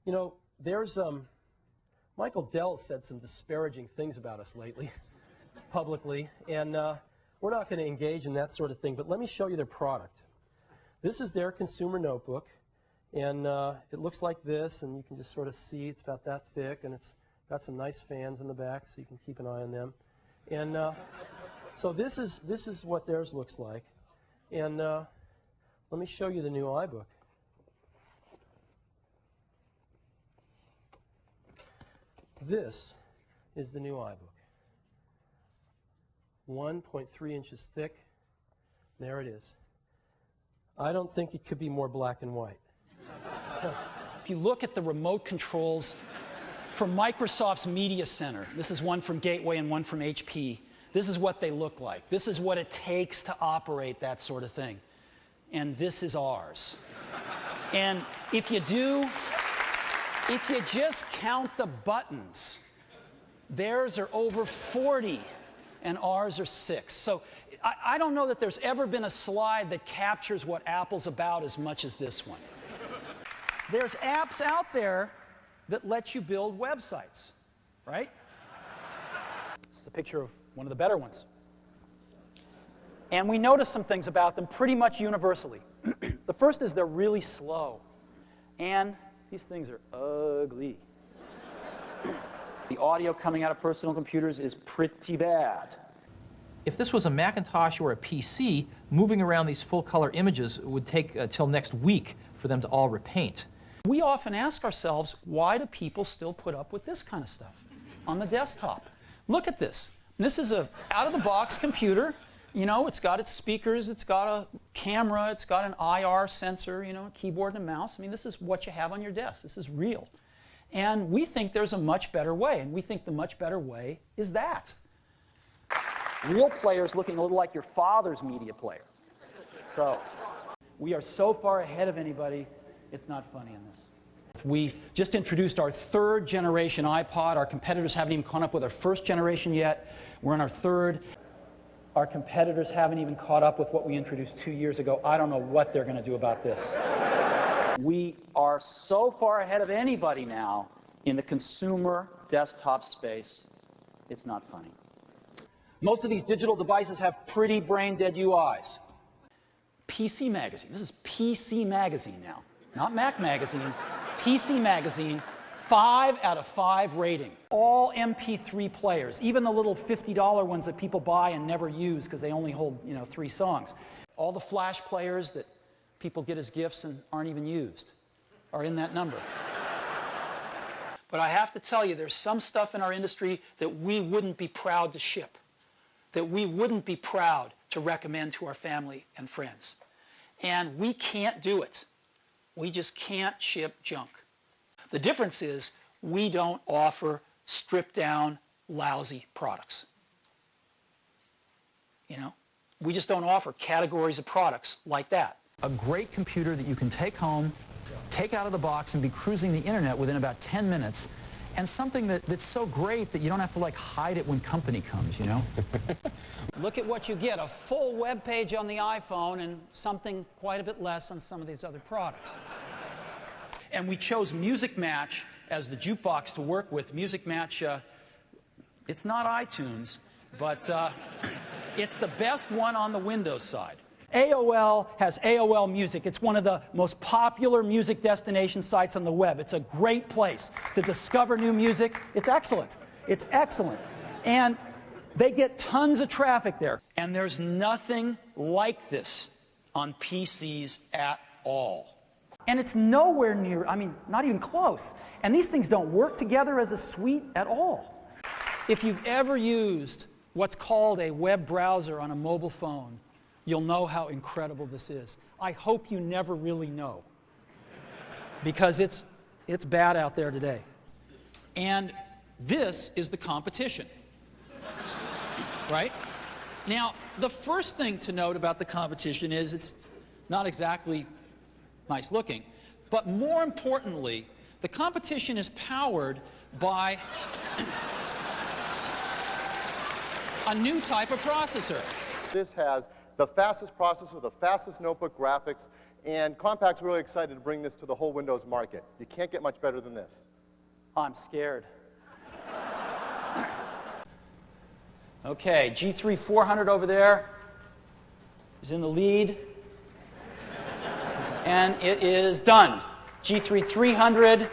You know, there's Michael Dell said some disparaging things about us lately, publicly, and we're not going to engage in that sort of thing, but let me show you their product. This is their consumer notebook, and it looks like this, and you can just sort of see it's about that thick, and it's got some nice fans in the back, so you can keep an eye on them. And so this is what theirs looks like. And let me show you the new iBook. This is the new iBook. 1.3 inches thick. There it is. I don't think it could be more black and white. If you look at the remote controls from Microsoft's Media Center, this is one from Gateway and one from HP, this is what they look like. This is what it takes to operate that sort of thing. And this is ours. And if you just count the buttons, theirs are over 40 and ours are 6. So I don't know that there's ever been a slide that captures what Apple's about as much as this one. There's apps out there that let you build websites, right? This is a picture of one of the better ones. And we notice some things about them pretty much universally. The first is they're really slow. And these things are ugly. The audio coming out of personal computers is pretty bad. If this was a Macintosh or a PC, moving around these full-color images would take till next week for them to all repaint. We often ask ourselves, why do people still put up with this kind of stuff on the desktop? Look at this. This is a out-of-the-box computer. You know, it's got its speakers, it's got a camera, it's got an IR sensor, you know, a keyboard and a mouse. I mean, this is what you have on your desk. This is real. And we think there's a much better way, and we think the much better way is that. Real players looking a little like your father's media player. So, we are so far ahead of anybody, it's not funny in this. We just introduced our 3rd generation iPod. Our competitors haven't even caught up with our 1st generation yet. We're in our 3rd. Our competitors haven't even caught up with what we introduced 2 years ago. I don't know what they're going to do about this. We are so far ahead of anybody now in the consumer desktop space, it's not funny. Most of these digital devices have pretty brain-dead UIs. PC Magazine. This is PC Magazine now. Not Mac Magazine. PC Magazine. 5 out of 5 rating. All MP3 players, even the little $50 ones that people buy and never use because they only hold, 3 songs. All the flash players that people get as gifts and aren't even used are in that number. But I have to tell you, there's some stuff in our industry that we wouldn't be proud to ship, that we wouldn't be proud to recommend to our family and friends. And we can't do it. We just can't ship junk. The difference is we don't offer stripped-down, lousy products. We just don't offer categories of products like that. A great computer that you can take home, take out of the box, and be cruising the internet within about 10 minutes, and something that's so great that you don't have to hide it when company comes, Look at what you get, a full web page on the iPhone and something quite a bit less on some of these other products. And we chose Music Match as the jukebox to work with. Music Match, it's not iTunes, but it's the best one on the Windows side. AOL has AOL Music. It's one of the most popular music destination sites on the web. It's a great place to discover new music. It's excellent. It's excellent. And they get tons of traffic there. And there's nothing like this on PCs at all. And it's nowhere near, not even close. And these things don't work together as a suite at all. If you've ever used what's called a web browser on a mobile phone, you'll know how incredible this is. I hope you never really know, because it's bad out there today. And this is the competition, right? Now, the first thing to note about the competition is it's not exactly nice looking, but more importantly, the competition is powered by a new type of processor. This has the fastest processor, the fastest notebook graphics, And Compact's really excited to bring this to the whole Windows market. You can't get much better than this. I'm scared. Okay, G3 400 over there is in the lead. And it is done. G3 300,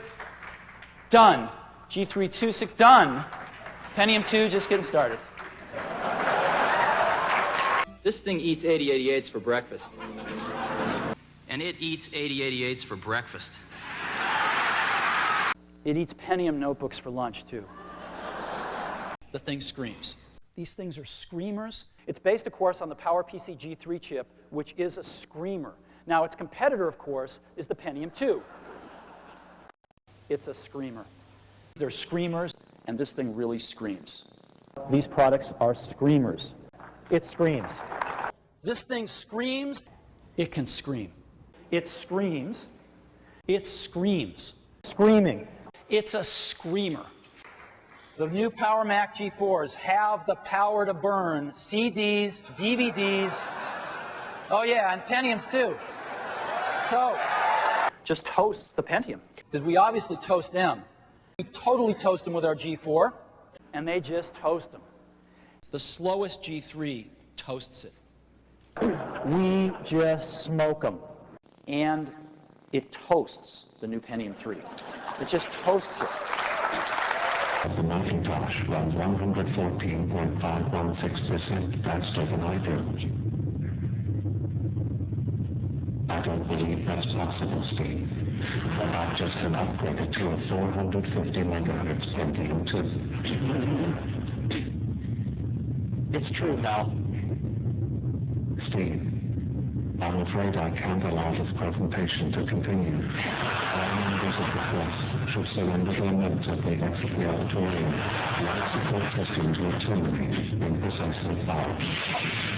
done. G3 26, done. Pentium 2, just getting started. This thing eats 8088s for breakfast. And it eats 8088s for breakfast. It eats Pentium notebooks for lunch, too. The thing screams. These things are screamers. It's based, of course, on the PowerPC G3 chip, which is a screamer. Now, its competitor, of course, is the Pentium 2. It's a screamer. They're screamers, and this thing really screams. These products are screamers. It screams. This thing screams. It can scream. It screams. It screams. Screaming. It's a screamer. The new Power Mac G4s have the power to burn CDs, DVDs, oh yeah, and Pentiums too. So, just toasts the Pentium. Because we obviously toast them. We totally toast them with our G4, and they just toast them. The slowest G3 toasts it. We just smoke them. And it toasts the new Pentium 3. It just toasts it. The Macintosh runs 114.516% faster than I do. I don't believe that's possible, Steve. I've just been upgraded to a 450 megahertz Pentium 2. It's true now. Steve, I'm afraid I can't allow this presentation to continue. All members of the press should surrender their minutes as they exit the auditorium. Life support systems will terminate in precisely 5.